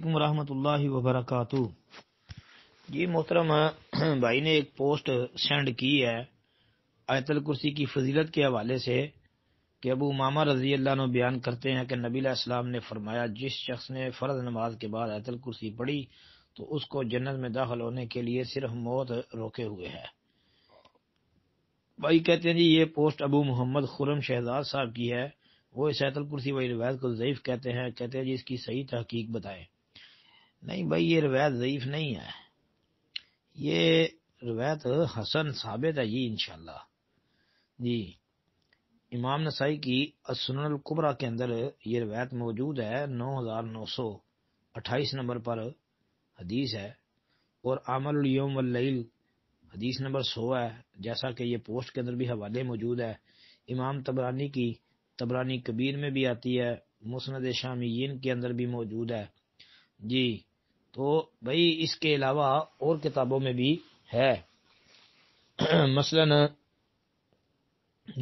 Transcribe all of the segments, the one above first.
علیکم ورحمۃ اللہ وبرکاتہ۔ جی محترم بھائی نے ایک پوسٹ سینڈ کی ہے آیت الکرسی کی فضیلت کے حوالے سے کہ ابو امامہ رضی اللہ عنہ بیان کرتے ہیں کہ نبی علیہ السلام نے فرمایا جس شخص نے فرض نماز کے بعد آیت الکرسی پڑھی تو اس کو جنت میں داخل ہونے کے لیے صرف موت روکے ہوئے ہے۔ بھائی کہتے ہیں جی یہ پوسٹ ابو محمد خرم شہزاد صاحب کی ہے، وہ اس آیت الکرسی والی روایت کو ضعیف کہتے ہیں جی اس کی صحیح تحقیق بتائیں۔ نہیں بھائی یہ روایت ضعیف نہیں ہے، یہ روایت حسن ثابت ہے جی انشاءاللہ۔ جی امام نسائی کی السنن الکبریٰ کے اندر یہ روایت موجود ہے، 9928 نمبر پر حدیث ہے، اور عمل الیوم واللیل حدیث نمبر 100 ہے، جیسا کہ یہ پوسٹ کے اندر بھی حوالے موجود ہے۔ امام طبرانی کی طبرانی کبیر میں بھی آتی ہے، مسند شامیین کے اندر بھی موجود ہے جی۔ تو بھائی اس کے علاوہ اور کتابوں میں بھی ہے، مثلا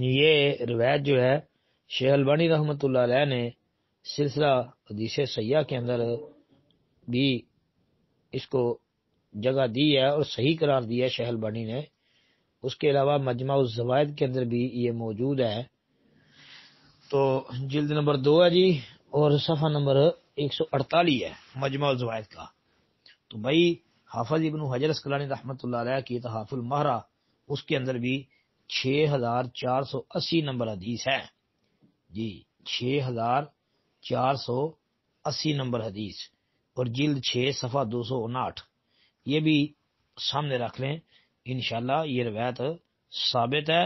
یہ روایت جو ہے شیخ البانی رحمۃ اللہ علیہ نے سلسلہ حدیث صحیحہ کے اندر بھی اس کو جگہ دی ہے اور صحیح قرار دیا ہے شیخ البانی نے۔ اس کے علاوہ مجمع الزوائد کے اندر بھی یہ موجود ہے، تو جلد نمبر 2 ہے جی، اور صفحہ نمبر 148 ہے مجمع الزوائد کا۔ تو بھائی حافظ ابن حجر اسقلانی رحمۃ اللہ علیہ کی تحف المہرہ اس کے اندر بھی 6480 نمبر حدیث ہے جی، 6480 نمبر حدیث، اور جلد 6 صفحہ 259، یہ بھی سامنے رکھ لیں انشاءاللہ۔ یہ روایت ثابت ہے،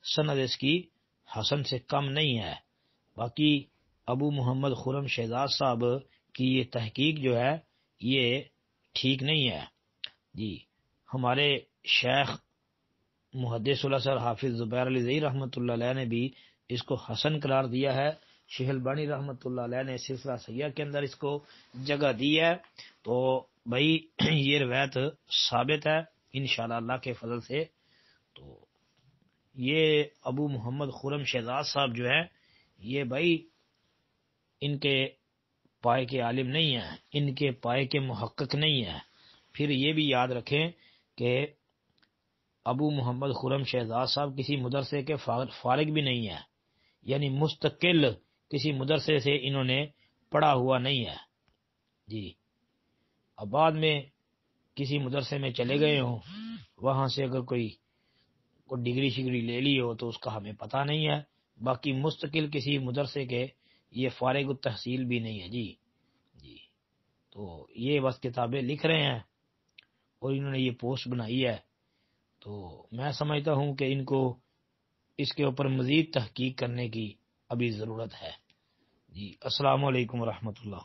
سند اس کی حسن سے کم نہیں ہے۔ باقی ابو محمد خرم شہزاد صاحب کی یہ تحقیق جو ہے یہ ٹھیک نہیں ہے جی۔ ہمارے شیخ محدث الاثر حافظ زبیر علی زئی رحمۃ اللہ علیہ نے بھی اس کو حسن قرار دیا ہے، شیخ البانی رحمۃ اللہ علیہ نے سلسلہ صحیحہ کے اندر اس کو جگہ دی ہے۔ تو بھائی یہ روایت ثابت ہے انشاءاللہ اللہ کے فضل سے۔ تو یہ ابو محمد خرم شہزاد صاحب جو ہے یہ بھائی ان کے پائے کے عالم نہیں ہیں، ان کے پائے کے محقق نہیں ہیں۔ پھر یہ بھی یاد رکھیں کہ ابو محمد خرم شہزاد صاحب کسی مدرسے کے فارغ بھی نہیں ہے، یعنی مستقل کسی مدرسے سے انہوں نے پڑھا ہوا نہیں ہے جی۔ اب بعد میں کسی مدرسے میں چلے گئے ہوں، وہاں سے اگر کوئی ڈگری شگری لے لی ہو تو اس کا ہمیں پتہ نہیں ہے، باقی مستقل کسی مدرسے کے یہ فارغ التحصیل بھی نہیں ہے جی۔ تو یہ بس کتابیں لکھ رہے ہیں اور انہوں نے یہ پوسٹ بنائی ہے، تو میں سمجھتا ہوں کہ ان کو اس کے اوپر مزید تحقیق کرنے کی ابھی ضرورت ہے جی۔ السلام علیکم ورحمۃ اللہ۔